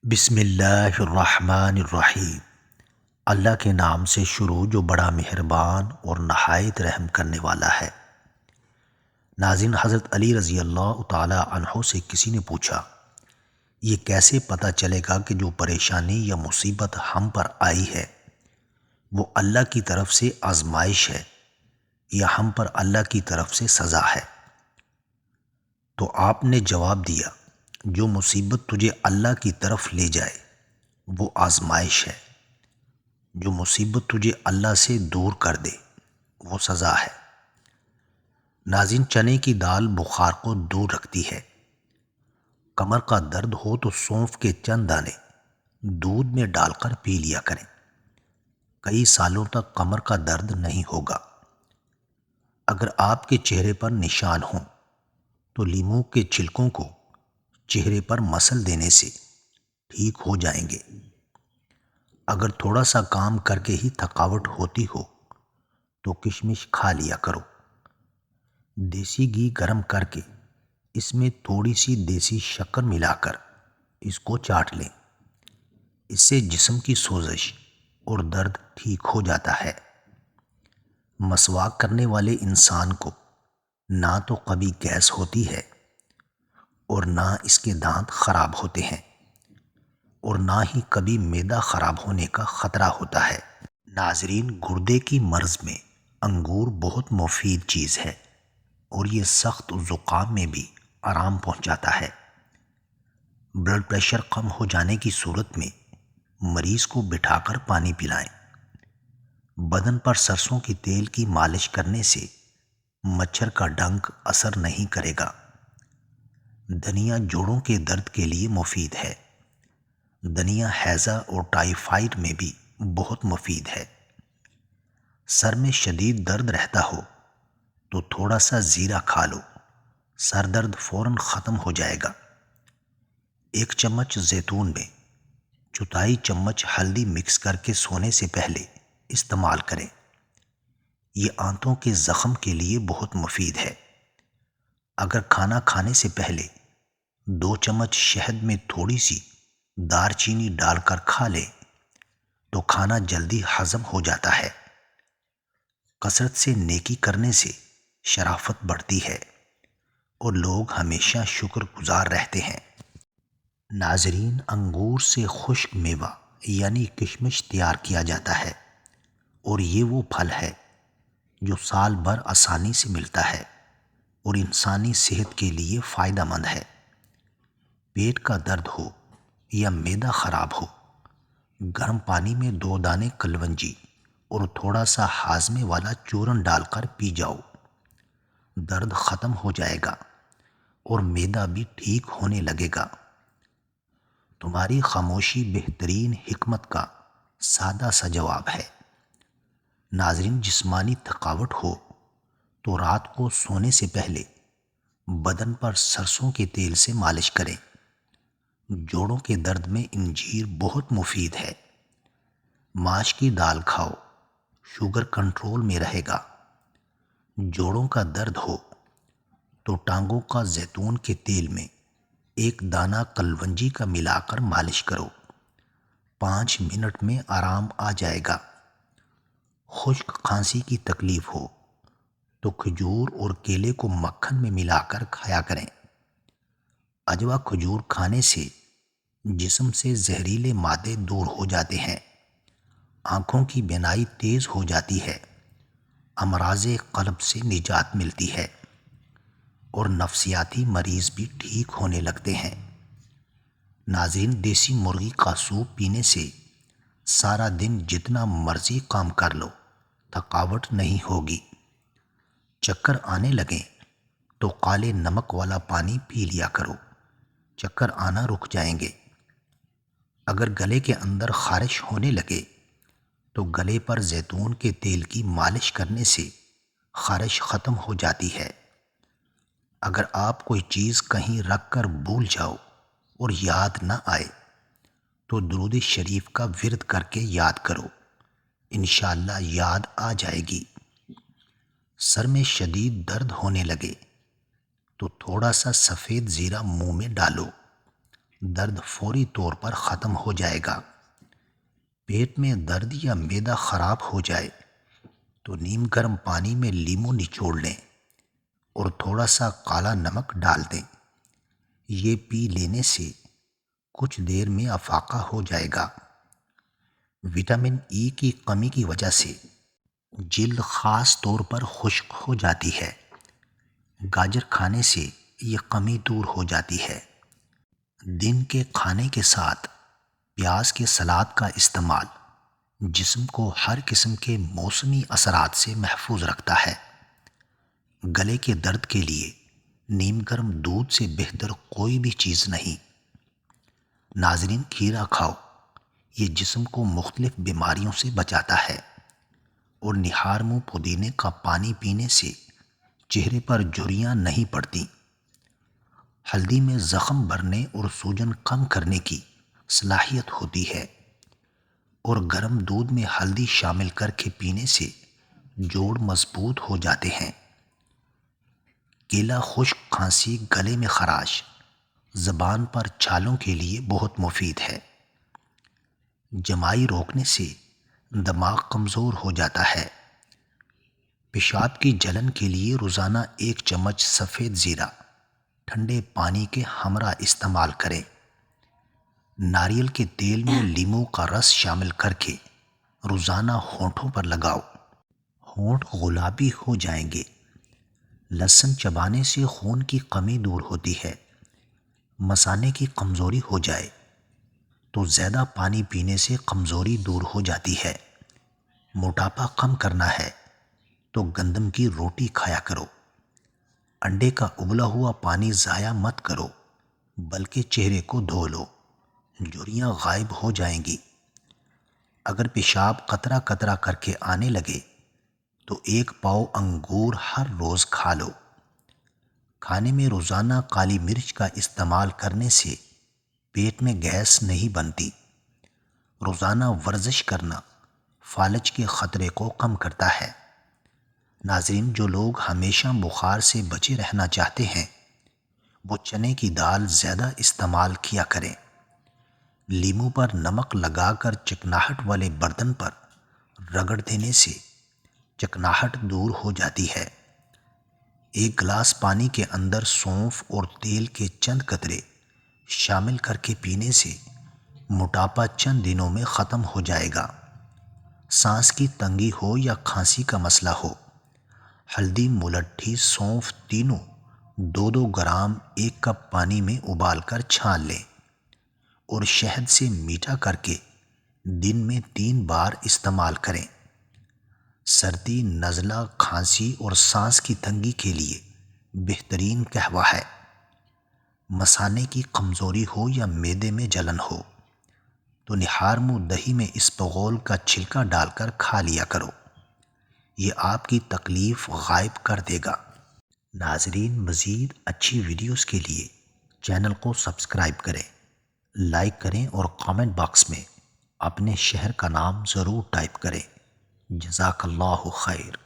بسم اللہ الرحمن الرحیم۔ اللہ کے نام سے شروع جو بڑا مہربان اور نہایت رحم کرنے والا ہے۔ ناظرین، حضرت علی رضی اللہ تعالی عنہ سے کسی نے پوچھا، یہ کیسے پتہ چلے گا کہ جو پریشانی یا مصیبت ہم پر آئی ہے وہ اللہ کی طرف سے آزمائش ہے یا ہم پر اللہ کی طرف سے سزا ہے؟ تو آپ نے جواب دیا، جو مصیبت تجھے اللہ کی طرف لے جائے وہ آزمائش ہے، جو مصیبت تجھے اللہ سے دور کر دے وہ سزا ہے۔ ناظرین، چنے کی دال بخار کو دور رکھتی ہے۔ کمر کا درد ہو تو سونف کے چند دانے دودھ میں ڈال کر پی لیا کریں، کئی سالوں تک کمر کا درد نہیں ہوگا۔ اگر آپ کے چہرے پر نشان ہوں تو لیموں کے چھلکوں کو چہرے پر مسل دینے سے ٹھیک ہو جائیں گے۔ اگر تھوڑا سا کام کر کے ہی تھکاوٹ ہوتی ہو تو کشمش کھا لیا کرو۔ دیسی گھی گرم کر کے اس میں تھوڑی سی دیسی شکر ملا کر اس کو چاٹ لیں، اس سے جسم کی سوزش اور درد ٹھیک ہو جاتا ہے۔ مسواک کرنے والے انسان کو نہ تو کبھی گیس ہوتی ہے اور نہ اس کے دانت خراب ہوتے ہیں، اور نہ ہی کبھی معدہ خراب ہونے کا خطرہ ہوتا ہے۔ ناظرین، گردے کی مرض میں انگور بہت مفید چیز ہے اور یہ سخت زکام میں بھی آرام پہنچاتا ہے۔ بلڈ پریشر کم ہو جانے کی صورت میں مریض کو بٹھا کر پانی پلائیں۔ بدن پر سرسوں کے تیل کی مالش کرنے سے مچھر کا ڈنک اثر نہیں کرے گا۔ دھنیا جوڑوں کے درد کے لیے مفید ہے۔ دھنیا ہیضہ اور ٹائیفائڈ میں بھی بہت مفید ہے۔ سر میں شدید درد رہتا ہو تو تھوڑا سا زیرہ کھا لو، سر درد فوراً ختم ہو جائے گا۔ 1 چمچ زیتون میں چوتھائی چمچ ہلدی مکس کر کے سونے سے پہلے استعمال کریں، یہ آنتوں کے زخم کے لیے بہت مفید ہے۔ اگر کھانا کھانے سے پہلے 2 چمچ شہد میں تھوڑی سی دار چینی ڈال کر کھا لیں تو کھانا جلدی ہضم ہو جاتا ہے۔ کثرت سے نیکی کرنے سے شرافت بڑھتی ہے اور لوگ ہمیشہ شکر گزار رہتے ہیں۔ ناظرین، انگور سے خشک میوہ یعنی کشمش تیار کیا جاتا ہے، اور یہ وہ پھل ہے جو سال بھر آسانی سے ملتا ہے اور انسانی صحت کے لیے فائدہ مند ہے۔ پیٹ کا درد ہو یا معدہ خراب ہو، گرم پانی میں 2 دانے کلونجی اور تھوڑا سا ہاضمے والا چورن ڈال کر پی جاؤ، درد ختم ہو جائے گا اور معدہ بھی ٹھیک ہونے لگے گا۔ تمہاری خاموشی بہترین حکمت کا سادہ سا جواب ہے۔ ناظرین، جسمانی تھکاوٹ ہو تو رات کو سونے سے پہلے بدن پر سرسوں کے تیل سے مالش کریں۔ جوڑوں کے درد میں انجیر بہت مفید ہے۔ ماش کی دال کھاؤ، شوگر کنٹرول میں رہے گا۔ جوڑوں کا درد ہو تو ٹانگوں کا زیتون کے تیل میں 1 دانہ کلونجی کا ملا کر مالش کرو، 5 منٹ میں آرام آ جائے گا۔ خشک کھانسی کی تکلیف ہو تو کھجور اور کیلے کو مکھن میں ملا کر کھایا کریں۔ عجوا کھجور کھانے سے جسم سے زہریلے مادے دور ہو جاتے ہیں، آنکھوں کی بینائی تیز ہو جاتی ہے، امراض قلب سے نجات ملتی ہے اور نفسیاتی مریض بھی ٹھیک ہونے لگتے ہیں۔ ناظرین، دیسی مرغی کا سوپ پینے سے سارا دن جتنا مرضی کام کر لو تھکاوٹ نہیں ہوگی۔ چکر آنے لگیں تو کالے نمک والا پانی پی لیا کرو، چکر آنا رک جائیں گے۔ اگر گلے کے اندر خارش ہونے لگے تو گلے پر زیتون کے تیل کی مالش کرنے سے خارش ختم ہو جاتی ہے۔ اگر آپ کوئی چیز کہیں رکھ کر بھول جاؤ اور یاد نہ آئے تو درود شریف کا ورد کر کے یاد کرو، انشاءاللہ یاد آ جائے گی۔ سر میں شدید درد ہونے لگے تو تھوڑا سا سفید زیرہ منہ میں ڈالو، درد فوری طور پر ختم ہو جائے گا۔ پیٹ میں درد یا معدہ خراب ہو جائے تو نیم گرم پانی میں لیموں نچوڑ لیں اور تھوڑا سا کالا نمک ڈال دیں۔ یہ پی لینے سے کچھ دیر میں افاقہ ہو جائے گا۔ وٹامن ای کی کمی کی وجہ سے جلد خاص طور پر خشک ہو جاتی ہے۔ گاجر کھانے سے یہ کمی دور ہو جاتی ہے۔ دن کے کھانے کے ساتھ پیاز کے سلاد کا استعمال جسم کو ہر قسم کے موسمی اثرات سے محفوظ رکھتا ہے۔ گلے کے درد کے لیے نیم گرم دودھ سے بہتر کوئی بھی چیز نہیں۔ ناظرین، کھیرا کھاؤ، یہ جسم کو مختلف بیماریوں سے بچاتا ہے، اور نہار منہ پودینے کا پانی پینے سے چہرے پر جھریاں نہیں پڑتی۔ ہلدی میں زخم بھرنے اور سوجن کم کرنے کی صلاحیت ہوتی ہے، اور گرم دودھ میں ہلدی شامل کر کے پینے سے جوڑ مضبوط ہو جاتے ہیں۔ کیلا خشک کھانسی، گلے میں خراش، زبان پر چھالوں کے لیے بہت مفید ہے۔ جمائی روکنے سے دماغ کمزور ہو جاتا ہے۔ پیشاب کی جلن کے لیے روزانہ 1 چمچ سفید زیرہ ٹھنڈے پانی کے ہمراہ استعمال کریں۔ ناریل کے تیل میں لیموں کا رس شامل کر کے روزانہ ہونٹوں پر لگاؤ، ہونٹ گلابی ہو جائیں گے۔ لہسن چبانے سے خون کی کمی دور ہوتی ہے۔ مثانے کی کمزوری ہو جائے تو زیادہ پانی پینے سے کمزوری دور ہو جاتی ہے۔ موٹاپا کم کرنا ہے تو گندم کی روٹی کھایا کرو۔ انڈے کا ابلا ہوا پانی ضائع مت کرو، بلکہ چہرے کو دھو لو، جھریاں غائب ہو جائیں گی۔ اگر پیشاب قطرہ قطرہ کر کے آنے لگے تو 1 پاؤ انگور ہر روز کھا لو۔ کھانے میں روزانہ کالی مرچ کا استعمال کرنے سے پیٹ میں گیس نہیں بنتی۔ روزانہ ورزش کرنا فالج کے خطرے کو کم کرتا ہے۔ ناظرین، جو لوگ ہمیشہ بخار سے بچے رہنا چاہتے ہیں وہ چنے کی دال زیادہ استعمال کیا کریں۔ لیموں پر نمک لگا کر چکناہٹ والے برتن پر رگڑ دینے سے چکناہٹ دور ہو جاتی ہے۔ 1 گلاس پانی کے اندر سونف اور تیل کے چند قطرے شامل کر کے پینے سے موٹاپا چند دنوں میں ختم ہو جائے گا۔ سانس کی تنگی ہو یا کھانسی کا مسئلہ ہو، ہلدی، ملٹھی، سونف تینوں 2-2 گرام 1 کپ پانی میں ابال کر چھان لیں اور شہد سے میٹھا کر کے دن میں 3 بار استعمال کریں۔ سردی، نزلہ، کھانسی اور سانس کی تنگی کے لیے بہترین قہوہ ہے۔ مثانے کی کمزوری ہو یا معدے میں جلن ہو تو نہار منہ دہی میں اسپغول کا چھلکا ڈال کر کھا لیا کرو، یہ آپ کی تکلیف غائب کر دے گا۔ ناظرین، مزید اچھی ویڈیوز کے لیے چینل کو سبسکرائب کریں، لائک کریں اور کامنٹ باکس میں اپنے شہر کا نام ضرور ٹائپ کریں۔ جزاک اللہ خیر۔